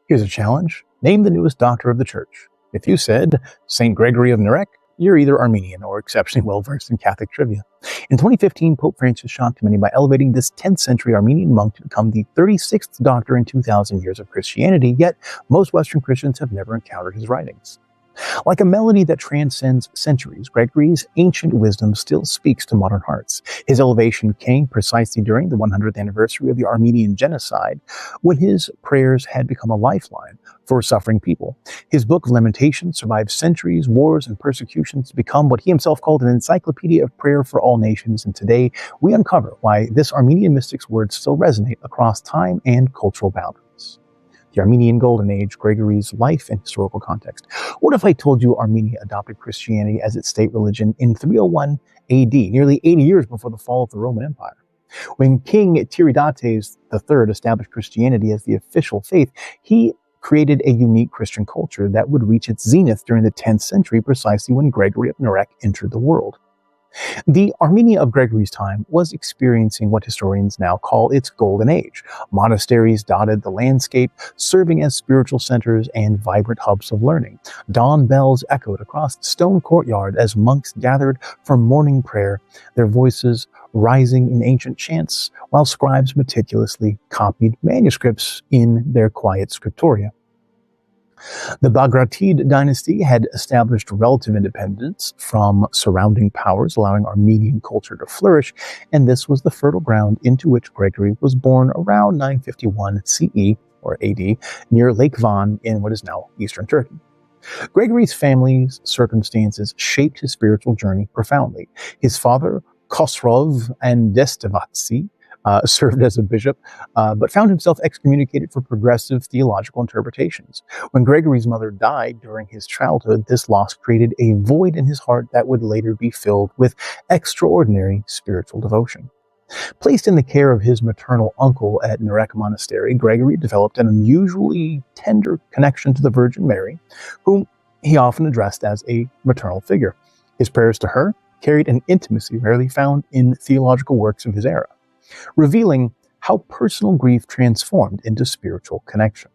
Here's a challenge. Name the newest doctor of the church. If you said St. Gregory of Narek, you're either Armenian or exceptionally well-versed in Catholic trivia. In 2015, Pope Francis shocked many by elevating this 10th century Armenian monk to become the 36th doctor in 2,000 years of Christianity, yet most Western Christians have never encountered his writings. Like a melody that transcends centuries, Gregory's ancient wisdom still speaks to modern hearts. His elevation came precisely during the 100th anniversary of the Armenian Genocide, when his prayers had become a lifeline for suffering people. His Book of Lamentations survived centuries, wars, and persecutions to become what he himself called an encyclopedia of prayer for all nations, and today we uncover why this Armenian mystic's words still resonate across time and cultural boundaries. The Armenian Golden Age, Gregory's life and historical context. What if I told you Armenia adopted Christianity as its state religion in 301 AD, nearly 80 years before the fall of the Roman Empire? When King Tiridates III established Christianity as the official faith, he created a unique Christian culture that would reach its zenith during the 10th century, precisely when Gregory of Narek entered the world. The Armenia of Gregory's time was experiencing what historians now call its golden age. Monasteries dotted the landscape, serving as spiritual centers and vibrant hubs of learning. Dawn bells echoed across the stone courtyard as monks gathered for morning prayer, their voices rising in ancient chants, while scribes meticulously copied manuscripts in their quiet scriptoria. The Bagratid dynasty had established relative independence from surrounding powers, allowing Armenian culture to flourish, and this was the fertile ground into which Gregory was born around 951 CE, or AD, near Lake Van in what is now eastern Turkey. Gregory's family's circumstances shaped his spiritual journey profoundly. His father, Khosrov and Destevatsi, served as a bishop, but found himself excommunicated for progressive theological interpretations. When Gregory's mother died during his childhood, this loss created a void in his heart that would later be filled with extraordinary spiritual devotion. Placed in the care of his maternal uncle at Narek Monastery, Gregory developed an unusually tender connection to the Virgin Mary, whom he often addressed as a maternal figure. His prayers to her carried an intimacy rarely found in theological works of his era, revealing how personal grief transformed into spiritual connection.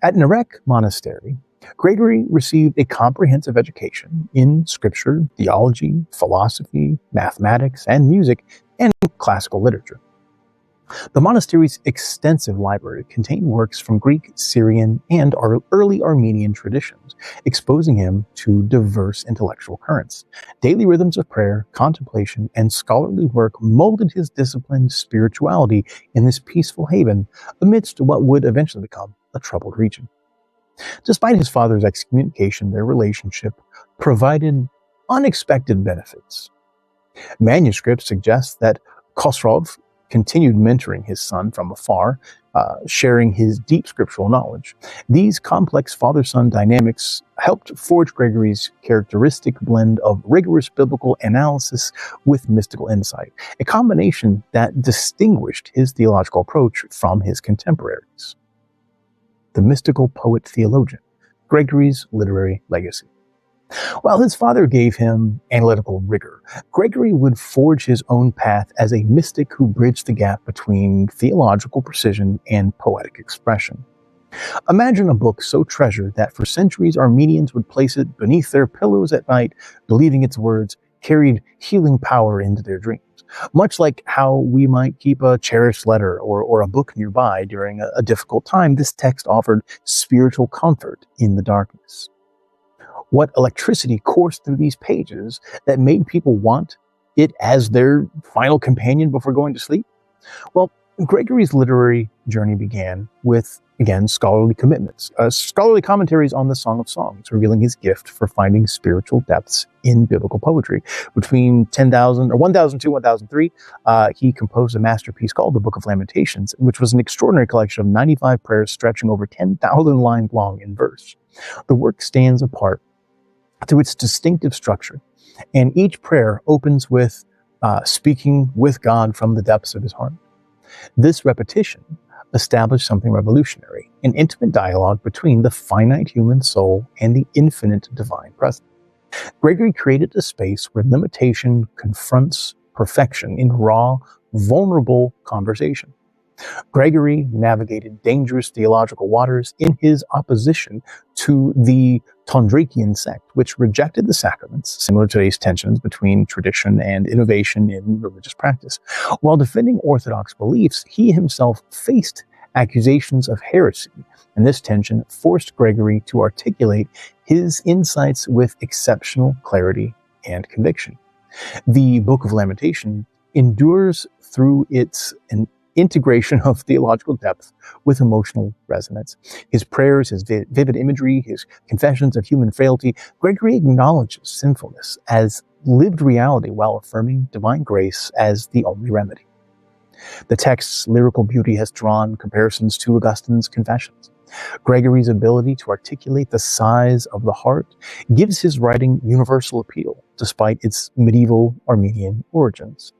At Narek Monastery, Gregory received a comprehensive education in scripture, theology, philosophy, mathematics, and music, and classical literature. The monastery's extensive library contained works from Greek, Syrian, and early Armenian traditions, exposing him to diverse intellectual currents. Daily rhythms of prayer, contemplation, and scholarly work molded his disciplined spirituality in this peaceful haven amidst what would eventually become a troubled region. Despite his father's excommunication, their relationship provided unexpected benefits. Manuscripts suggest that Khosrov continued mentoring his son from afar, sharing his deep scriptural knowledge. These complex father-son dynamics helped forge Gregory's characteristic blend of rigorous biblical analysis with mystical insight, a combination that distinguished his theological approach from his contemporaries. The mystical poet-theologian, Gregory's literary legacy. While his father gave him analytical rigor, Gregory would forge his own path as a mystic who bridged the gap between theological precision and poetic expression. Imagine a book so treasured that for centuries Armenians would place it beneath their pillows at night, believing its words carried healing power into their dreams. Much like how we might keep a cherished letter or a book nearby during a difficult time, this text offered spiritual comfort in the darkness. What electricity coursed through these pages that made people want it as their final companion before going to sleep? Well, Gregory's literary journey began with, again, scholarly commitments, scholarly commentaries on the Song of Songs, revealing his gift for finding spiritual depths in biblical poetry. Between 1002 and 1003, he composed a masterpiece called the Book of Lamentations, which was an extraordinary collection of 95 prayers stretching over 10,000 lines long in verse. The work stands apart through its distinctive structure, and each prayer opens with speaking with God from the depths of his heart. This repetition established something revolutionary, an intimate dialogue between the finite human soul and the infinite divine presence. Gregory created a space where limitation confronts perfection in raw, vulnerable conversation. Gregory navigated dangerous theological waters in his opposition to the Tondrikian sect, which rejected the sacraments, similar to today's tensions between tradition and innovation in religious practice. While defending Orthodox beliefs, he himself faced accusations of heresy, and this tension forced Gregory to articulate his insights with exceptional clarity and conviction. The Book of Lamentations endures through its integration of theological depth with emotional resonance. His prayers, his vivid imagery, his confessions of human frailty, Gregory acknowledges sinfulness as lived reality while affirming divine grace as the only remedy. The text's lyrical beauty has drawn comparisons to Augustine's Confessions. Gregory's ability to articulate the size of the heart gives his writing universal appeal, despite its medieval Armenian origins.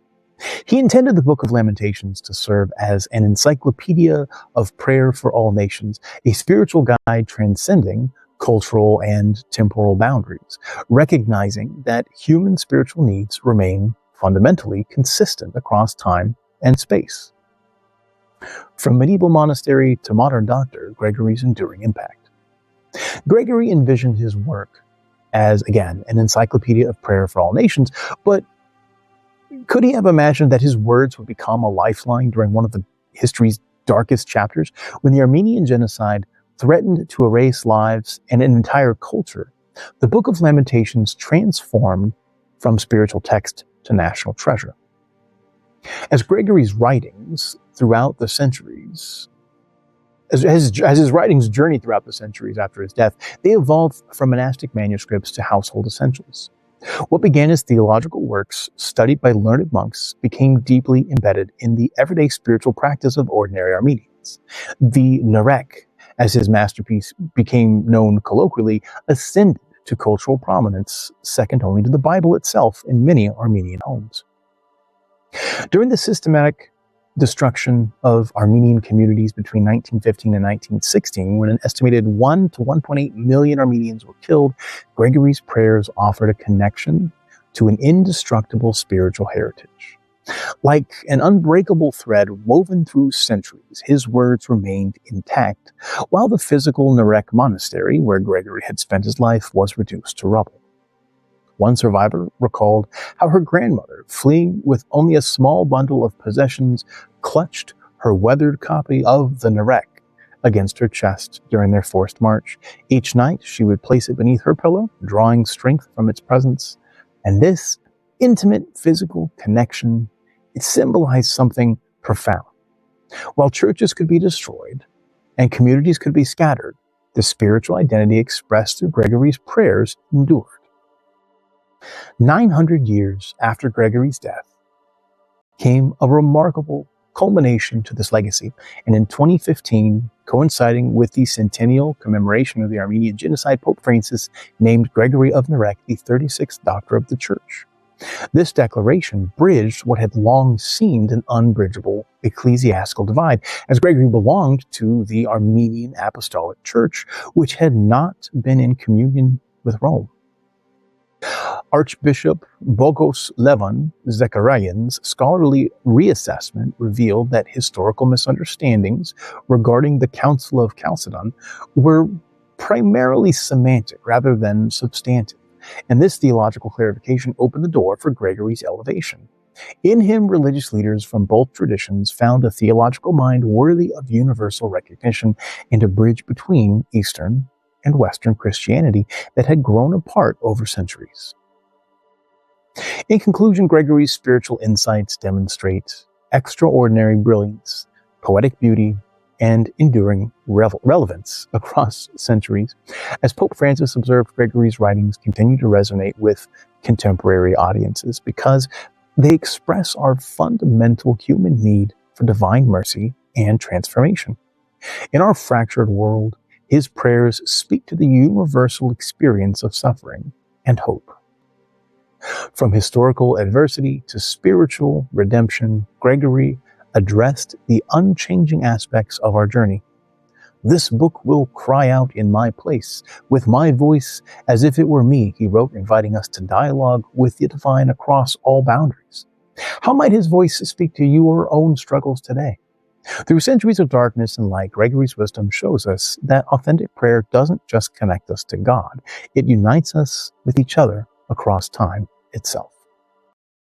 He intended the Book of Lamentations to serve as an encyclopedia of prayer for all nations, a spiritual guide transcending cultural and temporal boundaries, recognizing that human spiritual needs remain fundamentally consistent across time and space. From medieval monastery to modern doctor, Gregory's enduring impact. Gregory envisioned his work as, again, an encyclopedia of prayer for all nations, but could he have imagined that his words would become a lifeline during one of the history's darkest chapters, when the Armenian Genocide threatened to erase lives and an entire culture? The Book of Lamentations transformed from spiritual text to national treasure. As Gregory's writings throughout the centuries, as his writings journeyed throughout the centuries after his death, they evolved from monastic manuscripts to household essentials. What began as theological works studied by learned monks became deeply embedded in the everyday spiritual practice of ordinary Armenians. The Narek, as his masterpiece became known colloquially, ascended to cultural prominence, second only to the Bible itself in many Armenian homes. During the systematic destruction of Armenian communities between 1915 and 1916, when an estimated 1 to 1.8 million Armenians were killed, Gregory's prayers offered a connection to an indestructible spiritual heritage. Like an unbreakable thread woven through centuries, his words remained intact, while the physical Narek monastery, where Gregory had spent his life, was reduced to rubble. One survivor recalled how her grandmother, fleeing with only a small bundle of possessions, clutched her weathered copy of the Narek against her chest during their forced march. Each night, she would place it beneath her pillow, drawing strength from its presence. And this intimate physical connection, it symbolized something profound. While churches could be destroyed and communities could be scattered, the spiritual identity expressed through Gregory's prayers endured. 900 years after Gregory's death came a remarkable culmination to this legacy, and in 2015, coinciding with the centennial commemoration of the Armenian Genocide, Pope Francis named Gregory of Narek the 36th Doctor of the Church. This declaration bridged what had long seemed an unbridgeable ecclesiastical divide, as Gregory belonged to the Armenian Apostolic Church, which had not been in communion with Rome. Archbishop Bogos Levan Zecharian's scholarly reassessment revealed that historical misunderstandings regarding the Council of Chalcedon were primarily semantic rather than substantive, and this theological clarification opened the door for Gregory's elevation. In him, religious leaders from both traditions found a theological mind worthy of universal recognition and a bridge between Eastern and Western Christianity that had grown apart over centuries. In conclusion, Gregory's spiritual insights demonstrate extraordinary brilliance, poetic beauty, and enduring relevance across centuries. As Pope Francis observed, Gregory's writings continue to resonate with contemporary audiences because they express our fundamental human need for divine mercy and transformation. In our fractured world, his prayers speak to the universal experience of suffering and hope. From historical adversity to spiritual redemption, Gregory addressed the unchanging aspects of our journey. "This book will cry out in my place, with my voice as if it were me," he wrote, inviting us to dialogue with the divine across all boundaries. How might his voice speak to your own struggles today? Through centuries of darkness and light, Gregory's wisdom shows us that authentic prayer doesn't just connect us to God, it unites us with each other across time itself.